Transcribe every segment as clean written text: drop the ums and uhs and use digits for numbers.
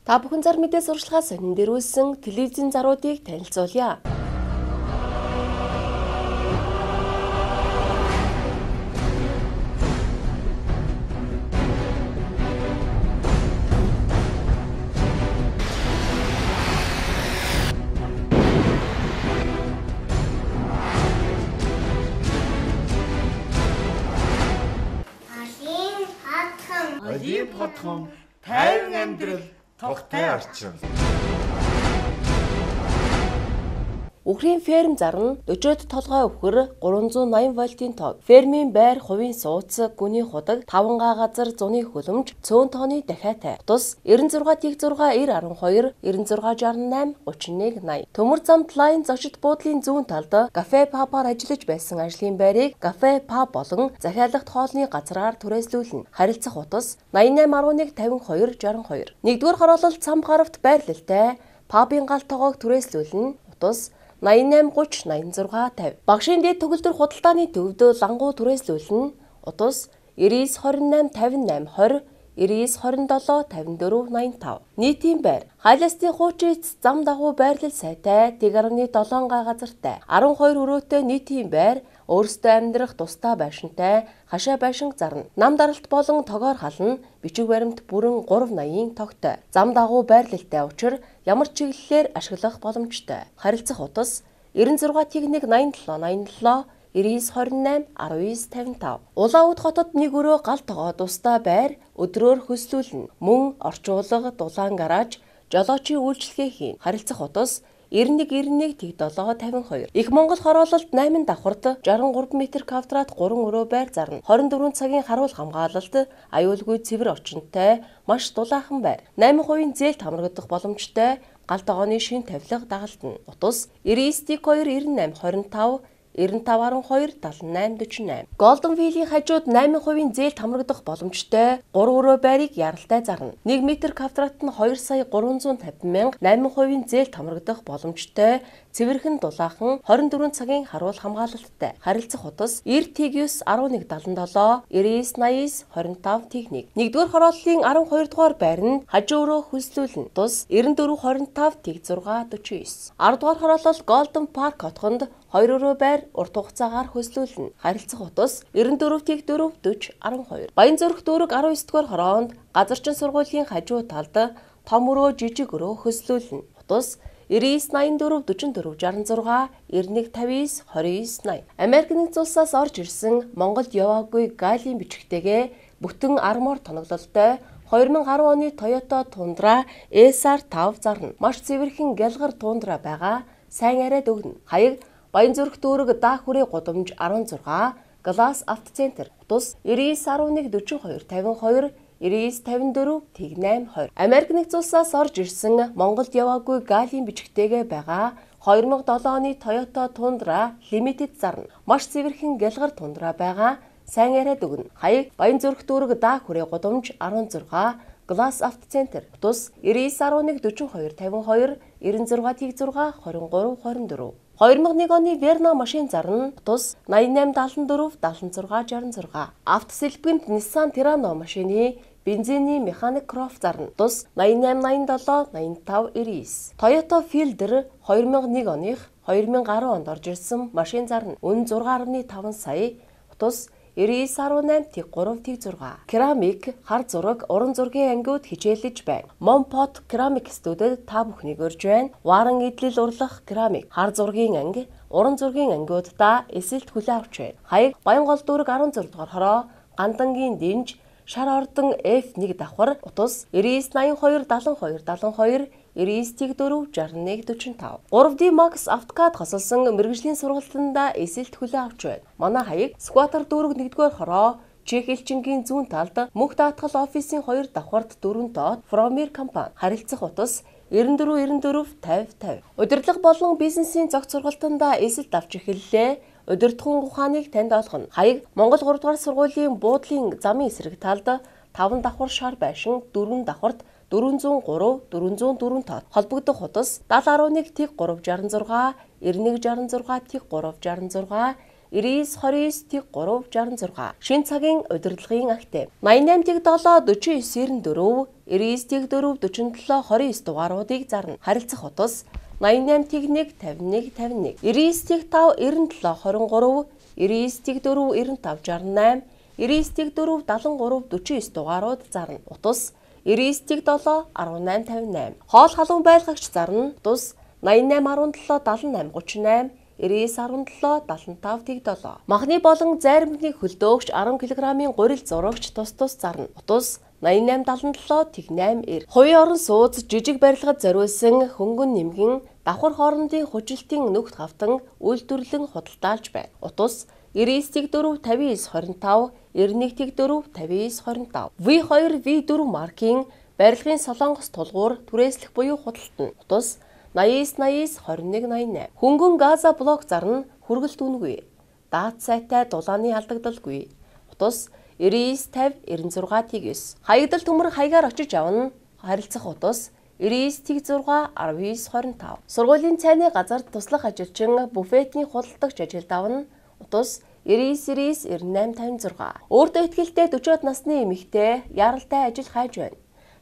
Та бүхэн зар мэдээ сурчлагаа сонин дэрүүлсэн телевизийн заруудыг танилцуулъя. Олимп хотхон тайван амьдрал тогттой орчин. Үхрийн ферм зарна 40-д толгой өвхөр 380 вольтын тог. Фермийн байр, хувийн сууц, гүний худаг, 5 га газар, зуны хөлөмж, цөөн тооны дахиатай. Тус 96 6 912 9668 31 80. Төмөр замт лайн зочид буудлын зүүн талд кафе пабаар ажиллаж байсан ажлын байрыг кафе паб болон захиалгат хоолны газраар түрээслүүлнэ. Харилцах утас 88 11 52 62. Нэгдүгээр хороололт цам гаравт байрлалтай пабын гал тоогоог түрээслүүлнэ. Утас 88 30 86 50. Багшийн дэд төгөлдөр худалдааны төвд лангуу түрээслүүлнэ. Утас 99 28 58 20 99 27 54 85. Нийтийн байр. Хайластын хуучиц зам дагуу байрлал сайтай 1.7 га газартай 12 өрөөтэй нийтийн байр өөрсдөө амьдрах тусдаа байшинтай хашаа байшинг зарна. Нам даралт болон тогоор хална. Бичиг баримт бүрэн 380-ийн тогтой. Зам дагуу байрлалтай учир ямар чиглэлээр ашиглах боломжтой. Харилцах утас 96 11 87 87 9928 1955. Улаануд хотод нэг өрөө гал тогоо тусдаа байр өдрөөр хөслүүлнэ. Мөн орчуулга, дулаан гараж, жолоочийн үйлчлэгээ хийн. Харилцах утас 91 91 7 52. Их Монгол хороололт 8 давхарт 63 м2 3 өрөө байр зарна. 24 цагийн харуул хамгаалалт аюулгүй цэвэр орчинтой маш дулаахан байр. 8% зээлд хамрагдах боломжтой гал тогооны шин тавилга дагалдана. Утас 99 2 98 25 9512 7848. Golden Wheel-ийн хажууд 8% зээлд хамрагдах боломжтой 3 өрөө байрыг яралтай зарна. 1 м2-т нь 2 сая 350 мянга 8% зээлд хамрагдах боломжтой цэвэрхэн дулаахан 24 цагийн харуул хамгаалалттай. Харилцах утас 90 11 77 99 80 25 техник. Нэгдүгээр хорооллын 12 дугаар байр нь хажуу өрөө хөслүүлнэ. Тус 94 25 6 49. 10 дугаар хороолол Golden Park хотгонд 2 өрөө байр урт хугацаагаар хөслүүлнэ. Харилцах утас 94 4 40 12. Баянзүрх дүүрэг 19 дугаар хороонд газарчин сургуулийн хажуу талд том өрөө жижиг өрөө хөслүүлнэ. Утас 99 84 44 66 91 59 29 80. Америк нэгдсэн улсаас орж ирсэн Монголд яваагүй галийн бичгтэйгээ бүтэн армор тоноглолтой 2010 оны Toyota Tundra SR5 зарна. Маш цэвэрхэн гялгар Tundra байгаа. Сайн яриад өгнө. Хаяг Баянзүрх дүүрэг даа хүрээ гудамж 16 Glass автоцентр. Утас 99 11 42 52 99 54 8 20. Америк нэгдсэн улсаас орж ирсэн Монголд яваагүй галийн бичгтэйгээ байгаа 2007 оны Toyota Tundra Limited зарна. Маш цэвэрхэн гялгар Tundra байгаа. Сайн яриад өгнө. Хаяг Баянзүрх дүүрэг даа хүрээ гудамж 16 Glass автоцентр. Утас 99 11 42 52 96 23 24. 2001 оны Verna машин зарна. Утас 88 74 76 66. Автосэлбэнд Nissan Terrano машины бензиний механик Croft зарна. Утас 88 87 85 99. Toyota Fielder 2001 оных 2010 онд орж ирсэн машин зарна. Үн 6.5 сая. Утас 99 18 3 Керамик, хар зураг, уран зургийн ангиуд хичээлж байна. Монпот керамик студид та бүхнийг урьж байна. Варан идэл урлах керамик, хар зургийн анги, уран зургийн ангиудаа эсэлт хүлээн авч байна. Хаяг Баянгол дүүрэг 16 дугаар хороо, Гандангийн Динж, Шар ордон F1 давхар. Утас 99 82 72 72 99 4 61 45. 3D Max Автокад хосолсон мэргэжлийн сургалтанда эсэлт хүлээн авч байна. Манай хаяг Скватер дүүрэг 1-р хороо, Чех элчингийн зүүн талд мөнх даатгал офисын 2 давхарт 4 доод Fromir компани. Харилцах утас 94 94 50 50. Удирдлага болон бизнесийн зохиц сургалтанда эсэлт авч эхэллээ. Удирдахын ухааныг танд олгоно. Хаяг Монгол 3 дугаар сургуулийн буудлын замын эсрэг талд 5 давхар шар байшин 4 давхарт 403 404 тоо. Холбогдох утас 7011 366 9166 366 9929-366. Шинэ цагийн удирдлагын актив 88-7-49-94, 99-4-47-29 дугааруудыг зарна. Харилцах утас 88-1-51-51, 99-5-97-23, 99-4-95-68, 99-4-73-49 дугаарууд зарна. Утас 99-7-18-58. Хоол халуун байлгагч зарна. Утас 88-17-78-38, 99-17-75-7. Махны болон зайрамгны хөлдөөгч 10 кг-ын гурил зурагч тус зарна. Утас 88-77-8-9. Хувийн орон сууц жижиг барилгад зориулсан хөнгөн нэмгэн давхар хоорондын хүжилтийн нүгт хавтан үйлдвэрлэн худалдаалж байна. Утас 99-4-59-25, 91-4-59-25. V2, V4 маркийн барилгын солонгос тулгуур түрээслэх буюу худалдан. Утас 89-21-88. Хөнгөн газа блок зарна. Хүргэлт үнэгүй. Даат сайтай дулааны алдагдалгүй. Утас 99-50-96-9. Хаягдал төмөр хаягаар очиж авна. Харилцах утас 99-6-19-25. Сургуулийн цайны газарт туслах ажилчин буфетний худалдагч ажилд авна. Утас 99-98-56. Өөртөө ихтэй 40-од насны эмэгтэй яралтай ажил хайж байна.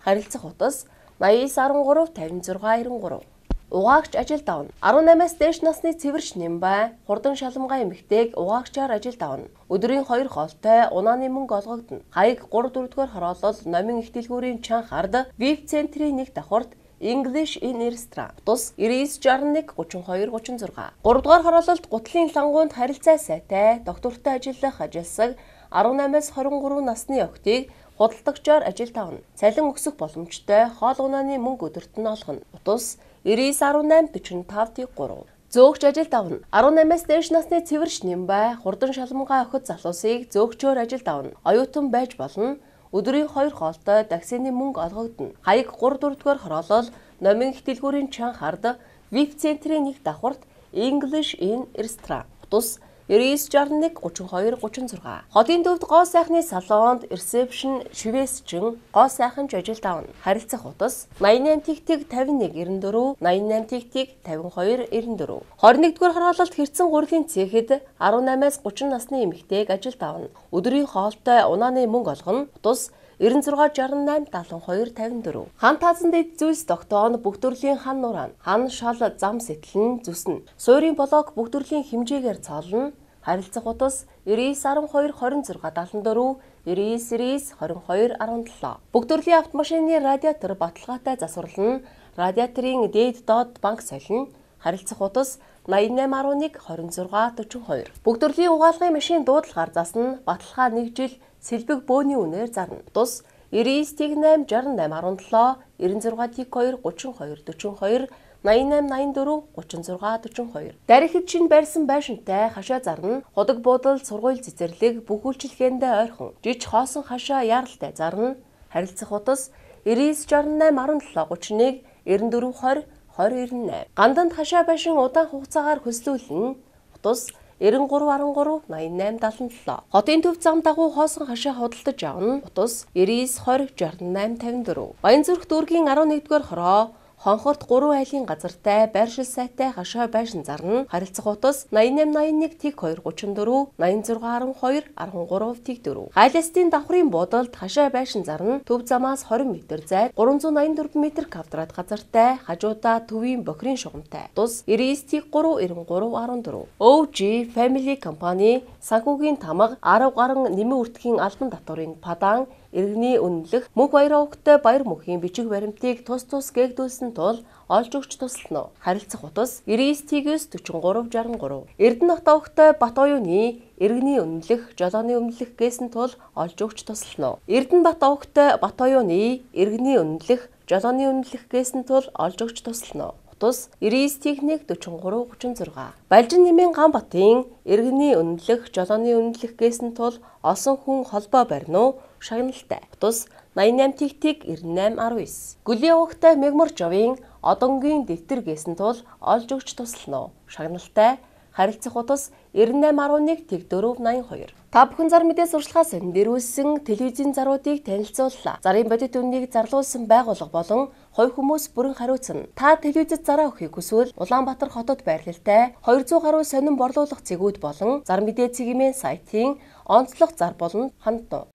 Харилцах утас 89-13-56-93. Угаагч ажилд авна. 18-аас дээш насны цэвэрч нэмбай хурдан шаламгай эмэгтэйг угаагчаар ажилд авна. Өдрийн 2 хоолтой унааны мөнгө олгогдно. Хаяг 3-4-р хороолол номын их дэлгүүрийн чанга хард VIP центрийн 1 давхурт English in Restaurant. Тус 99-61-32-36. 3-р хороололд гутлын лангуунд харилцаа сайтай доктортой ажиллах ажилсаг 18-аас 23 насны охтыг худалдагчаар ажилд авна. Цалин өсөх боломжтой хоол унааны мөнгө өдөрт нь олгоно. Утас 99-18-45-3. Зөөгч ажилд авна. 18-аас дээш насны цэвэрч нэмбай хурдан шалмгай охид залуусыг зөөгчөөр ажилд авна. Оюутан байж болно. Өдрийн 2 хоолтой таксины мөнгө олгогдно. Хаяг 3-4-р хороолол номын их дэлгүүрийн чанга хард VIP центрийн 1 давхурт English in Restaurant. Утас 99-61-32-36. Хотын төвд гоо сайхны салонд ресепшн шивэсчин гоо сайхан ажилд авна. Харилцах утас 88-51-94, 88-52-94. 21-р хороололд хэрцэн гурилын цэхэд 18-аас 30 насны эмэгтэйг ажилд авна. Өдрийн хоолтой унааны мөнгө олгоно. Утас 96-68-72-54. Хан таазан дэд зүйлс тогтоон бүх төрлийн хан нурaan, хан шал зам сэтлэн зүснэ. Суурийн блок бүх төрлийн хэмжээгээр цоолно. Харилцах утас 99-12-26-74, 99-22-17. Бүх төрлийн автомашины радиатор баталгаатай засварлана. Радиаторын дээд доод банк солино. Харилцах утас 88-11-26-42. Бүх төрлийн угаалгын машин дуудлагаар засна. Баталгаа 1 жил сэлбэг бөөний үнээр зарна. Тус 99-68-17, 96-2-32-42, 88-84-36-42. Дарихад шинэ барьсан байшинтай хашаа зарна. Худаг буудал, сургууль цэцэрлэг бүх үйлчлэгээндээ ойрхон. Жиж хоосон хашаа яралтай зарна. Харилцах утас 99-68-17-31, 94-20-20-98. Ганданд хашаа байшин удаан хугацаагаар хөслүүлнэ. Утас 93-88-77. Хотын төв зам дагуу хоосон хашаа худалдаж авна. Утас 99-20-68-54. Баянзүрх дүүргийн 11-р хороо Хонхорт 3 айлын газартай байршил сайтай хашаа байшин зарна. Харилцах утас 88-81-2-34, 86-12-13-4. Гайластын давхрын буудалд хашаа байшин зарна. Төв замаас 20 м зайд 384 м квадрат газартай хажуудаа төвийн бохирын шугамтай. Тус 99-93-14. OG Family Company санхүүгийн тамга 10 гаруй нэмэн үртгийн албан татварын падаан иргэний үнэлэх мөнх баяраа өгтөй баяр мөнхийн бичиг баримтыг тус гээгдүүлсэн тул олж өгч тусална. Харилцах утас 99-43-63. Эрдэнэт өгтөй Бат оюуны иргэний үнэлэх жолооны үнэлэх гэсэн тул олж өгч тусална. Эрдэнэбат өгтөй Бат оюуны иргэний үнэлэх жолооны үнэлэх гэсэн тул олж өгч тусална. Утас 99-43-36. Балжин нэмийн Ганбатын иргэний үнэлэх жолооны үнэлэх гэсэн тул олсон хүн холбоо барина уу шагналтай. Утас 88-98-19. Гүлийн өгтөй Мегморжовын одонгийн дэвтэр гэсэн тул олж өгч тусална уу шагналтай. Харилцах утас 98-11-4-82. Та бүхэн зар мэдээ сурчлагаас нэрвүүлсэн телевизийн заруудыг танилцууллаа. Зарын бодит үннийг зарлуулсан байгууллага болон хувь хүмүүс бүрэн хариуцна. Та телевизэд зараа өгөхийг хүсвэл Улаанбаатар хотод байрлалтай 200 гаруй сонин борлуулах цэгүүд болон зар мэдээ цэгийн сайтын онцлог зар болон хандна.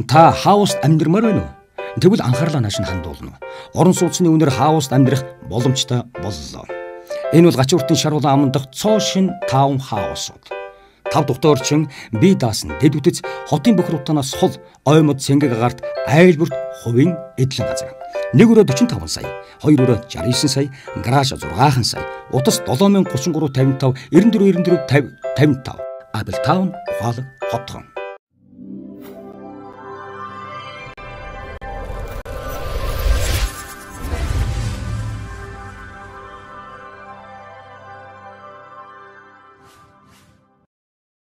Та хауст амьдрмаар байна уу? Тэгвэл анхаарлаа нааш нь хандуулна. Орон сууцны үнээр хауст амьдрах боломжтой боллоо. Энэ бол Гачууртын Шаруулан аман дахь цоошин таун хаусууд. 5 дугтаа орчин бие даасан дэд үтэц хотын бүх рутанаас сул оймод цэнгэг агарт айлбарт хувийн эдлэн газар. 1 өрөө 45 сая, 2 өрөө 69 сая, гараж 6 сая, утас 7033 55, 94 94 55. Абел таун ухаалаг хотхон.